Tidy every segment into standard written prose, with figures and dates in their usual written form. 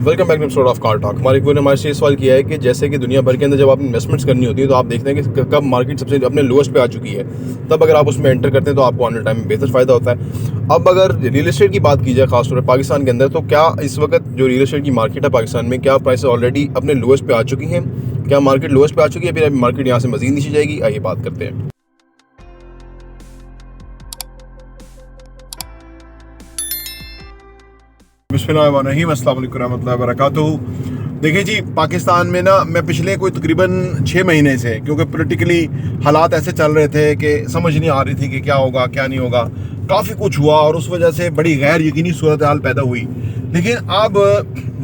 Welcome back to episode of car talk. हमारे ने हमारे से ये सवाल किया है कि जैसे कि दुनिया भर के अंदर जब आप इन्वेस्टमेंट्स करनी होती है तो आप देखते हैं कि कब मार्केट सबसे अपने लोएस्ट पे आ चुकी है, तब अगर आप उसमें एंटर करते हैं तो आपको आने टाइम में बेहतर फ़ायदा होता है। अब अगर रियल एस्टेट की बात की जाए खासतौर पर पाकिस्तान के अंदर, तो क्या इस वक्त जो रियल एस्टेट की मार्केट है पाकिस्तान में, क्या प्राइस ऑलरेडी अपने लोएस्ट पे आ चुकी हैं? क्या मार्केट लोएस्ट पे आ चुकी है, फिर मार्केट यहाँ से मजीद नीचे जाएगी? आइए बात करते हैं। बिस्मिल्लाहिर्रहमानिर्रहीम, अस्सलाम वालेकुम रहमतुल्लाहि व बरकातुहू। देखिए जी, पाकिस्तान में ना मैं पिछले कोई तकरीबन 6 महीने से, क्योंकि पॉलिटिकली हालात ऐसे चल रहे थे कि समझ नहीं आ रही थी कि क्या होगा क्या नहीं होगा, काफ़ी कुछ हुआ और उस वजह से बड़ी गैर यकीनी सूरत हाल पैदा हुई। लेकिन अब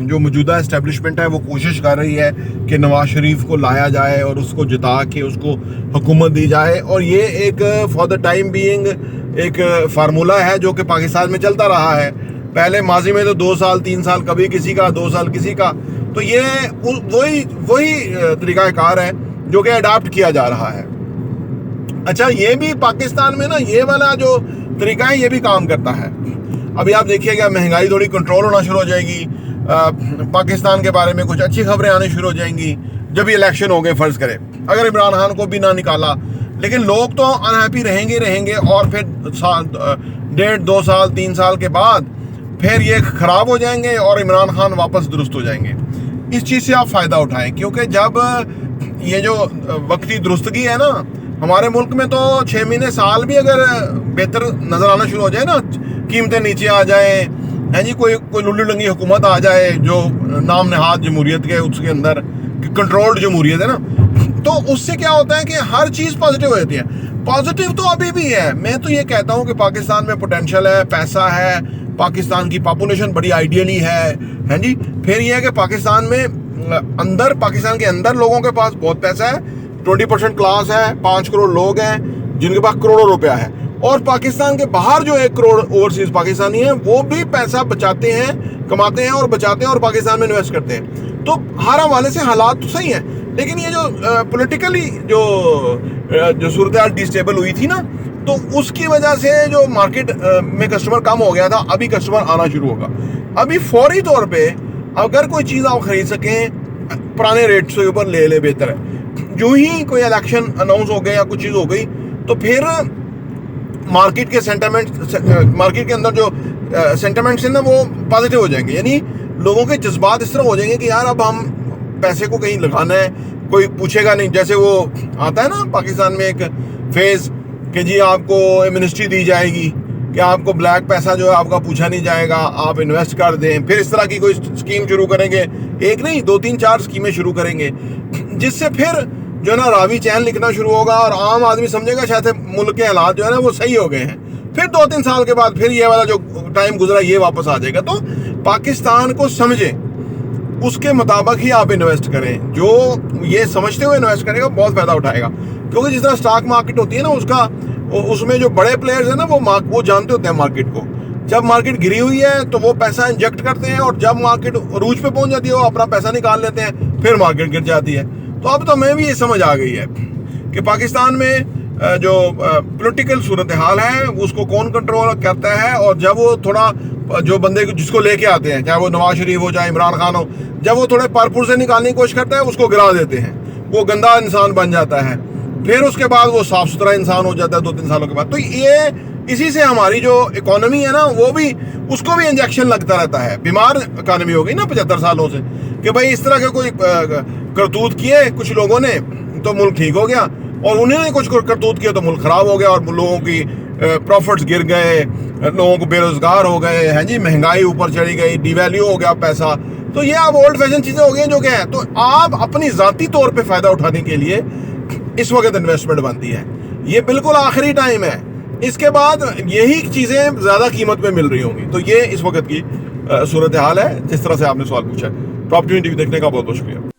जो मौजूदा इस्टेब्लिशमेंट है वो कोशिश कर रही है कि नवाज शरीफ को लाया जाए और उसको जिता के उसको हुकूमत दी जाए, और ये एक फॉर द टाइम बीइंग एक फार्मूला है जो कि पाकिस्तान में चलता रहा है। पहले माजी में तो 2 साल 3 साल कभी किसी का, 2 साल किसी का, तो ये वही तरीक़ाकार है जो कि अडाप्ट किया जा रहा है। अच्छा, ये भी पाकिस्तान में ना ये वाला जो तरीका है ये भी काम करता है। अभी आप देखिएगा महंगाई थोड़ी कंट्रोल होना शुरू हो जाएगी, पाकिस्तान के बारे में कुछ अच्छी खबरें आने शुरू हो जाएंगी जब ये इलेक्शन हो गए। फ़र्ज़ करें अगर इमरान खान को भी ना निकाला, लेकिन लोग तो अनहैप्पी रहेंगे और फिर 1.5 2 साल 3 साल के बाद फिर ये ख़राब हो जाएंगे और इमरान खान वापस दुरुस्त हो जाएंगे। इस चीज़ से आप फ़ायदा उठाएं, क्योंकि जब ये जो वक्ती दुरुस्तगी है ना, हमारे मुल्क में तो 6 महीने साल भी अगर बेहतर नज़र आना शुरू हो जाए ना, कीमतें नीचे आ जाए हैं जी, कोई लुल्लू लंगी हुकूमत आ जाए जो नाम नहाद जमहूरियत के उसके अंदर कंट्रोल्ड जमहूरियत है ना, तो उससे क्या होता है कि हर चीज़ पॉजिटिव हो जाती है। पॉजिटिव तो अभी भी है। मैं तो ये कहता हूँ कि पाकिस्तान में पोटेंशियल है, पैसा है, पाकिस्तान की पॉपुलेशन बड़ी आइडियली है जी। फिर ये है कि पाकिस्तान के अंदर लोगों के पास बहुत पैसा है, 20% क्लास है, 5 करोड़ लोग हैं जिनके पास करोड़ों रुपया है, और पाकिस्तान के बाहर जो 1 करोड़ ओवरसीज पाकिस्तानी हैं वो भी पैसा बचाते हैं, कमाते हैं और बचाते हैं और पाकिस्तान में इन्वेस्ट करते हैं। तो हर हवाले से हालात तो सही हैं, लेकिन ये जो पॉलिटिकली जो सूरत हाल डिस्टेबल हुई थी ना, तो उसकी वजह से जो मार्केट में कस्टमर कम हो गया था, अभी कस्टमर आना शुरू होगा। अभी फौरी तौर पे अगर कोई चीज़ आप खरीद सकें पुराने रेट से ऊपर ले बेहतर है। जो ही कोई इलेक्शन अनाउंस हो गया या कुछ चीज़ हो गई तो फिर मार्केट के अंदर जो सेंटिमेंट्स हैं ना वो पॉजिटिव हो जाएंगे, यानी लोगों के जज्बात इस तरह हो जाएंगे कि यार अब हम पैसे को कहीं लगाना है, कोई पूछेगा नहीं। जैसे वो आता है ना पाकिस्तान में एक फेज़ कि जी आपको मिनिस्ट्री दी जाएगी कि आपको ब्लैक पैसा जो है आपका पूछा नहीं जाएगा, आप इन्वेस्ट कर दें। फिर इस तरह की कोई स्कीम शुरू करेंगे, एक नहीं 2 3 4 स्कीमें शुरू करेंगे, जिससे फिर जो है ना रावी चैन लिखना शुरू होगा और आम आदमी समझेगा शायद मुल्क के हालात जो है ना वो सही हो गए हैं। फिर 2 3 साल के बाद फिर ये वाला जो टाइम गुजरा ये वापस आ जाएगा। तो पाकिस्तान को समझें, उसके मुताबिक ही आप इन्वेस्ट करें। जो ये समझते हुए इन्वेस्ट करेगा बहुत फ़ायदा उठाएगा, क्योंकि जिस तरह स्टॉक मार्केट होती है ना, उसमें जो बड़े प्लेयर्स हैं ना वो जानते होते हैं मार्केट को। जब मार्केट गिरी हुई है तो वो पैसा इंजेक्ट करते हैं, और जब मार्केट अरूज पे पहुंच जाती है वो अपना पैसा निकाल लेते हैं, फिर मार्केट गिर जाती है। तो अब तो मैं भी ये समझ आ गई है कि पाकिस्तान में जो पॉलिटिकल सूरत हाल है उसको कौन कंट्रोल करता है, और जब वो थोड़ा जो बंदे जिसको लेके आते हैं, चाहे वो नवाज शरीफ हो चाहे इमरान खान हो, जब वो थोड़े परपुर से निकालने की कोशिश करता है उसको गिरा देते हैं, वो गंदा इंसान बन जाता है। फिर उसके बाद वो साफ सुथरा इंसान हो जाता है 2 3 सालों के बाद। तो ये इसी से हमारी जो इकोनॉमी है ना वो भी, उसको भी इंजेक्शन लगता रहता है। बीमार इकोनॉमी हो गई ना 75 सालों से, कि भाई इस तरह के कोई करतूत किए कुछ लोगों ने तो मुल्क ठीक हो गया, और उन्होंने कुछ करतूत किया तो मुल्क ख़राब हो गया, और लोगों की प्रॉफिट्स गिर गए, लोगों को बेरोज़गार हो गए हैं जी, महंगाई ऊपर चढ़ी गई, डिवैल्यू हो गया पैसा। तो ये अब ओल्ड फैशन चीज़ें हो गई जो क्या है। तो आप अपनी ज़ाती तौर पे फ़ायदा उठाने के लिए इस वक्त इन्वेस्टमेंट बनती है। ये बिल्कुल आखिरी टाइम है, इसके बाद यही चीज़ें ज़्यादा कीमत में मिल रही होंगी। तो ये इस वक्त की सूरत हाल है जिस तरह से आपने सवाल पूछा। प्रॉपर्टी टीवी देखने का बहुत बहुत शुक्रिया।